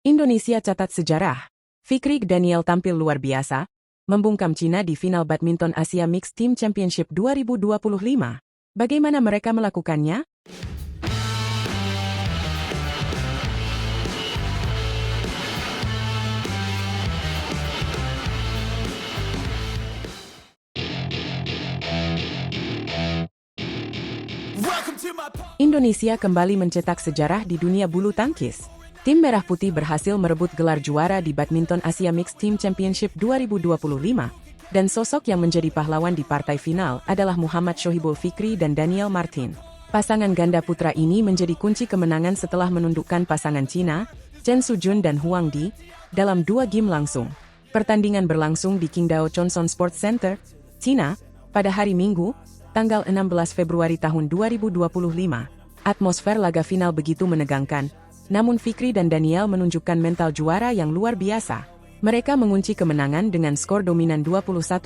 Indonesia catat sejarah. Fikri Daniel tampil luar biasa, membungkam Cina di final badminton Asia Mixed Team Championship 2025. Bagaimana mereka melakukannya? Indonesia kembali mencetak sejarah di dunia bulu tangkis. Tim Merah Putih berhasil merebut gelar juara di Badminton Asia Mixed Team Championship 2025, dan sosok yang menjadi pahlawan di partai final adalah Muhammad Shohibul Fikri dan Daniel Martin. Pasangan ganda putra ini menjadi kunci kemenangan setelah menundukkan pasangan Cina, Chen Sujun dan Huang Di, dalam 2 game langsung. Pertandingan berlangsung di Qingdao Chongson Sports Center, Cina, pada hari Minggu, tanggal 16 Februari tahun 2025. Atmosfer laga final begitu menegangkan, namun Fikri dan Daniel menunjukkan mental juara yang luar biasa. Mereka mengunci kemenangan dengan skor dominan 21-15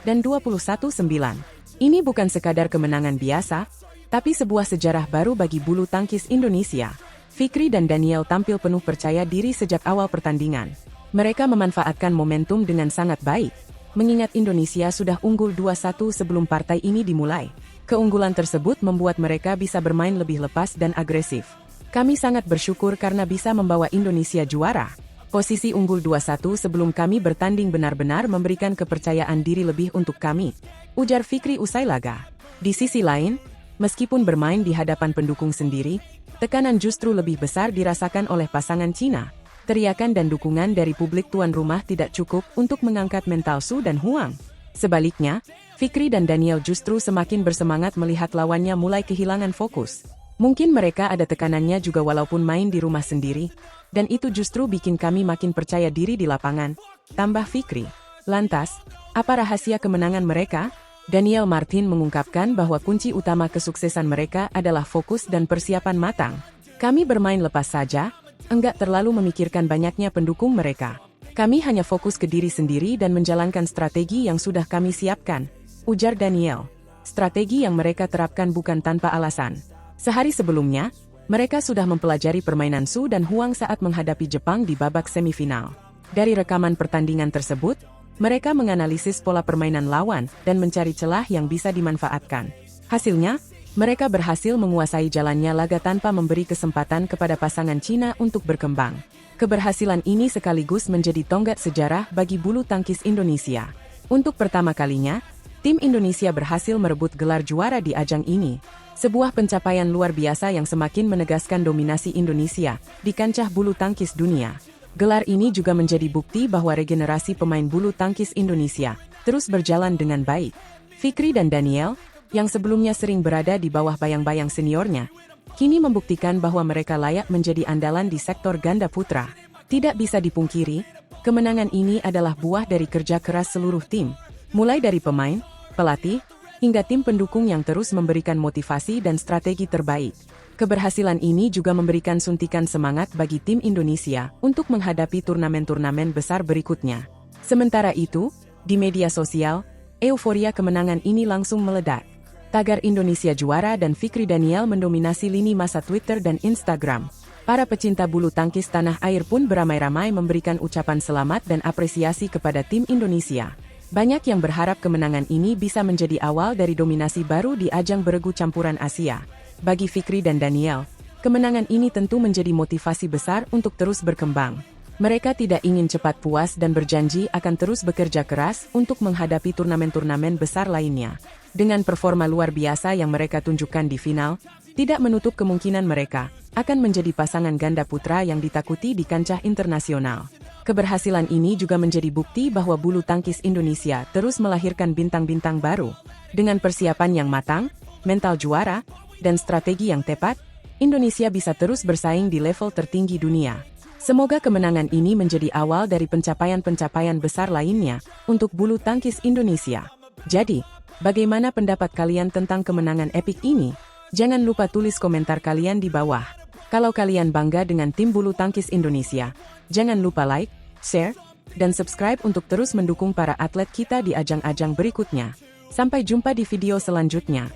dan 21-9. Ini bukan sekadar kemenangan biasa, tapi sebuah sejarah baru bagi bulu tangkis Indonesia. Fikri dan Daniel tampil penuh percaya diri sejak awal pertandingan. Mereka memanfaatkan momentum dengan sangat baik, mengingat Indonesia sudah unggul 2-1 sebelum partai ini dimulai. Keunggulan tersebut membuat mereka bisa bermain lebih lepas dan agresif. Kami sangat bersyukur karena bisa membawa Indonesia juara. Posisi unggul 2-1 sebelum kami bertanding benar-benar memberikan kepercayaan diri lebih untuk kami, ujar Fikri usai laga. Di sisi lain, meskipun bermain di hadapan pendukung sendiri, tekanan justru lebih besar dirasakan oleh pasangan Cina. Teriakan dan dukungan dari publik tuan rumah tidak cukup untuk mengangkat mental Su dan Huang. Sebaliknya, Fikri dan Daniel justru semakin bersemangat melihat lawannya mulai kehilangan fokus. Mungkin mereka ada tekanannya juga walaupun main di rumah sendiri, dan itu justru bikin kami makin percaya diri di lapangan, tambah Fikri. Lantas, apa rahasia kemenangan mereka? Daniel Martin mengungkapkan bahwa kunci utama kesuksesan mereka adalah fokus dan persiapan matang. Kami bermain lepas saja, enggak terlalu memikirkan banyaknya pendukung mereka. Kami hanya fokus ke diri sendiri dan menjalankan strategi yang sudah kami siapkan, ujar Daniel. Strategi yang mereka terapkan bukan tanpa alasan. Sehari sebelumnya, mereka sudah mempelajari permainan Su dan Huang saat menghadapi Jepang di babak semifinal. Dari rekaman pertandingan tersebut, mereka menganalisis pola permainan lawan dan mencari celah yang bisa dimanfaatkan. Hasilnya, mereka berhasil menguasai jalannya laga tanpa memberi kesempatan kepada pasangan Cina untuk berkembang. Keberhasilan ini sekaligus menjadi tonggak sejarah bagi bulu tangkis Indonesia. Untuk pertama kalinya, tim Indonesia berhasil merebut gelar juara di ajang ini. Sebuah pencapaian luar biasa yang semakin menegaskan dominasi Indonesia di kancah bulu tangkis dunia. Gelar ini juga menjadi bukti bahwa regenerasi pemain bulu tangkis Indonesia terus berjalan dengan baik. Fikri dan Daniel, yang sebelumnya sering berada di bawah bayang-bayang seniornya, kini membuktikan bahwa mereka layak menjadi andalan di sektor ganda putra. Tidak bisa dipungkiri, kemenangan ini adalah buah dari kerja keras seluruh tim, mulai dari pemain, pelatih, hingga tim pendukung yang terus memberikan motivasi dan strategi terbaik. Keberhasilan ini juga memberikan suntikan semangat bagi tim Indonesia untuk menghadapi turnamen-turnamen besar berikutnya. Sementara itu, di media sosial, euforia kemenangan ini langsung meledak. Tagar Indonesia juara dan Fikri Daniel mendominasi lini masa Twitter dan Instagram. Para pecinta bulu tangkis tanah air pun beramai-ramai memberikan ucapan selamat dan apresiasi kepada tim Indonesia. Banyak yang berharap kemenangan ini bisa menjadi awal dari dominasi baru di ajang beregu campuran Asia. Bagi Fikri dan Daniel, kemenangan ini tentu menjadi motivasi besar untuk terus berkembang. Mereka tidak ingin cepat puas dan berjanji akan terus bekerja keras untuk menghadapi turnamen-turnamen besar lainnya. Dengan performa luar biasa yang mereka tunjukkan di final, tidak menutup kemungkinan mereka akan menjadi pasangan ganda putra yang ditakuti di kancah internasional. Keberhasilan ini juga menjadi bukti bahwa bulu tangkis Indonesia terus melahirkan bintang-bintang baru. Dengan persiapan yang matang, mental juara, dan strategi yang tepat, Indonesia bisa terus bersaing di level tertinggi dunia. Semoga kemenangan ini menjadi awal dari pencapaian-pencapaian besar lainnya untuk bulu tangkis Indonesia. Jadi, bagaimana pendapat kalian tentang kemenangan epik ini? Jangan lupa tulis komentar kalian di bawah. Kalau kalian bangga dengan tim bulu tangkis Indonesia, jangan lupa like, share, dan subscribe untuk terus mendukung para atlet kita di ajang-ajang berikutnya. Sampai jumpa di video selanjutnya.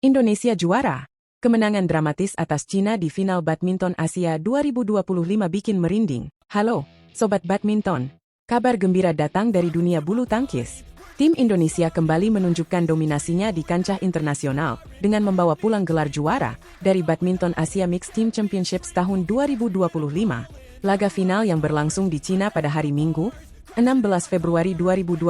Indonesia juara! Kemenangan dramatis atas Cina di final Badminton Asia 2025 bikin merinding. Halo, Sobat Badminton. Kabar gembira datang dari dunia bulu tangkis. Tim Indonesia kembali menunjukkan dominasinya di kancah internasional dengan membawa pulang gelar juara dari Badminton Asia Mixed Team Championships tahun 2025. Laga final yang berlangsung di Cina pada hari Minggu, 16 Februari 2025,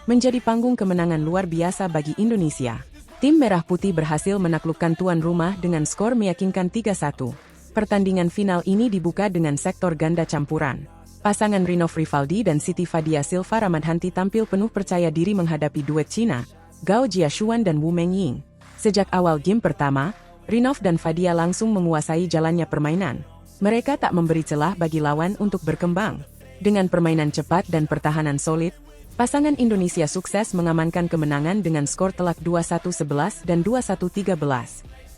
menjadi panggung kemenangan luar biasa bagi Indonesia. Tim Merah Putih berhasil menaklukkan tuan rumah dengan skor meyakinkan 3-1. Pertandingan final ini dibuka dengan sektor ganda campuran. Pasangan Rinov Rivaldi dan Siti Fadia Silva Ramadhanti tampil penuh percaya diri menghadapi duet Cina, Gao Jiashuan dan Wu Mengying. Sejak awal game pertama, Rinov dan Fadia langsung menguasai jalannya permainan. Mereka tak memberi celah bagi lawan untuk berkembang. Dengan permainan cepat dan pertahanan solid, pasangan Indonesia sukses mengamankan kemenangan dengan skor telak 21-11 dan 21-13.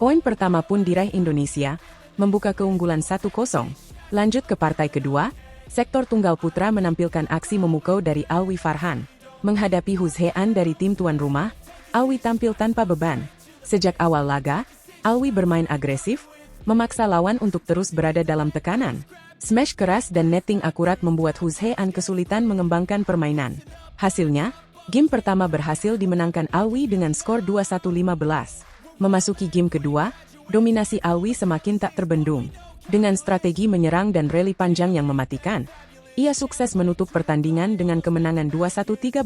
Poin pertama pun diraih Indonesia, membuka keunggulan 1-0. Lanjut ke partai kedua, sektor tunggal putra menampilkan aksi memukau dari Alwi Farhan. Menghadapi Huz Hean dari tim tuan rumah, Alwi tampil tanpa beban. Sejak awal laga, Alwi bermain agresif, memaksa lawan untuk terus berada dalam tekanan. Smash keras dan netting akurat membuat Huz Hean kesulitan mengembangkan permainan. Hasilnya, game pertama berhasil dimenangkan Alwi dengan skor 21-15. Memasuki game kedua, dominasi Alwi semakin tak terbendung. Dengan strategi menyerang dan rally panjang yang mematikan, ia sukses menutup pertandingan dengan kemenangan 21-13.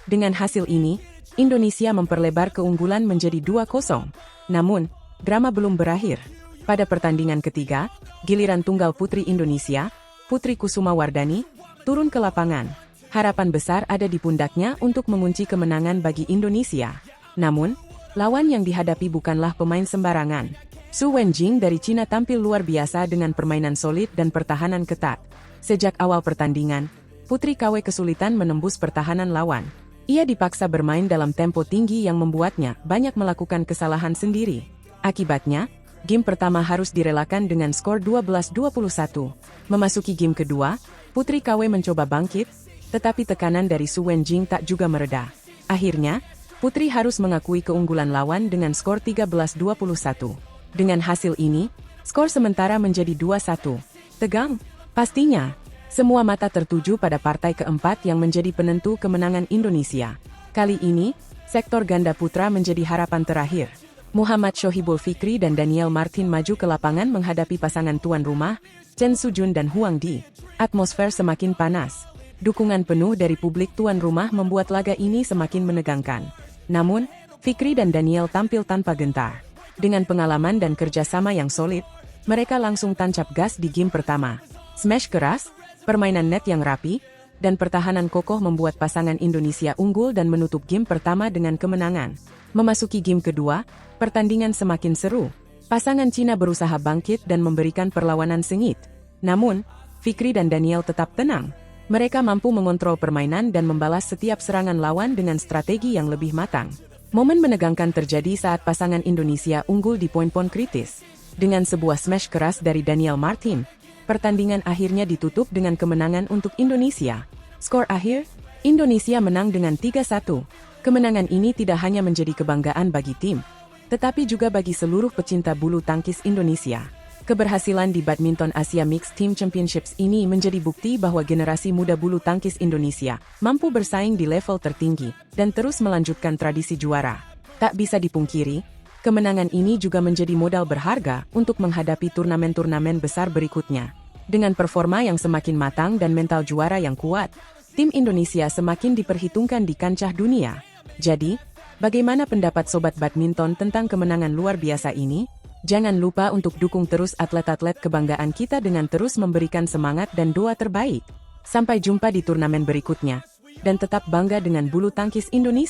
Dengan hasil ini, Indonesia memperlebar keunggulan menjadi 2-0. Namun, drama belum berakhir. Pada pertandingan ketiga, giliran tunggal putri Indonesia, Putri Kusuma Wardani, turun ke lapangan. Harapan besar ada di pundaknya untuk mengunci kemenangan bagi Indonesia. Namun, lawan yang dihadapi bukanlah pemain sembarangan. Su Wenjing dari Cina tampil luar biasa dengan permainan solid dan pertahanan ketat. Sejak awal pertandingan, Putri KW kesulitan menembus pertahanan lawan. Ia dipaksa bermain dalam tempo tinggi yang membuatnya banyak melakukan kesalahan sendiri. Akibatnya, game pertama harus direlakan dengan skor 12-21. Memasuki game kedua, Putri KW mencoba bangkit, tetapi tekanan dari Su Wenjing tak juga mereda. Akhirnya, Putri harus mengakui keunggulan lawan dengan skor 13-21. Dengan hasil ini, skor sementara menjadi 2-1. Tegang? Pastinya. Semua mata tertuju pada partai keempat yang menjadi penentu kemenangan Indonesia. Kali ini, sektor ganda putra menjadi harapan terakhir. Muhammad Shohibul Fikri dan Daniel Martin maju ke lapangan menghadapi pasangan tuan rumah, Chen Sujun dan Huang Di. Atmosfer semakin panas. Dukungan penuh dari publik tuan rumah membuat laga ini semakin menegangkan. Namun, Fikri dan Daniel tampil tanpa gentar. Dengan pengalaman dan kerjasama yang solid, mereka langsung tancap gas di game pertama. Smash keras, permainan net yang rapi, dan pertahanan kokoh membuat pasangan Indonesia unggul dan menutup game pertama dengan kemenangan. Memasuki game kedua, pertandingan semakin seru. Pasangan Cina berusaha bangkit dan memberikan perlawanan sengit. Namun, Fikri dan Daniel tetap tenang. Mereka mampu mengontrol permainan dan membalas setiap serangan lawan dengan strategi yang lebih matang. Momen menegangkan terjadi saat pasangan Indonesia unggul di poin-poin kritis. Dengan sebuah smash keras dari Daniel Martin, pertandingan akhirnya ditutup dengan kemenangan untuk Indonesia. Skor akhir, Indonesia menang dengan 3-1. Kemenangan ini tidak hanya menjadi kebanggaan bagi tim, tetapi juga bagi seluruh pecinta bulu tangkis Indonesia. Keberhasilan di Badminton Asia Mixed Team Championships ini menjadi bukti bahwa generasi muda bulu tangkis Indonesia mampu bersaing di level tertinggi dan terus melanjutkan tradisi juara. Tak bisa dipungkiri, kemenangan ini juga menjadi modal berharga untuk menghadapi turnamen-turnamen besar berikutnya. Dengan performa yang semakin matang dan mental juara yang kuat, tim Indonesia semakin diperhitungkan di kancah dunia. Jadi, bagaimana pendapat Sobat Badminton tentang kemenangan luar biasa ini? Jangan lupa untuk dukung terus atlet-atlet kebanggaan kita dengan terus memberikan semangat dan doa terbaik. Sampai jumpa di turnamen berikutnya. Dan tetap bangga dengan bulu tangkis Indonesia.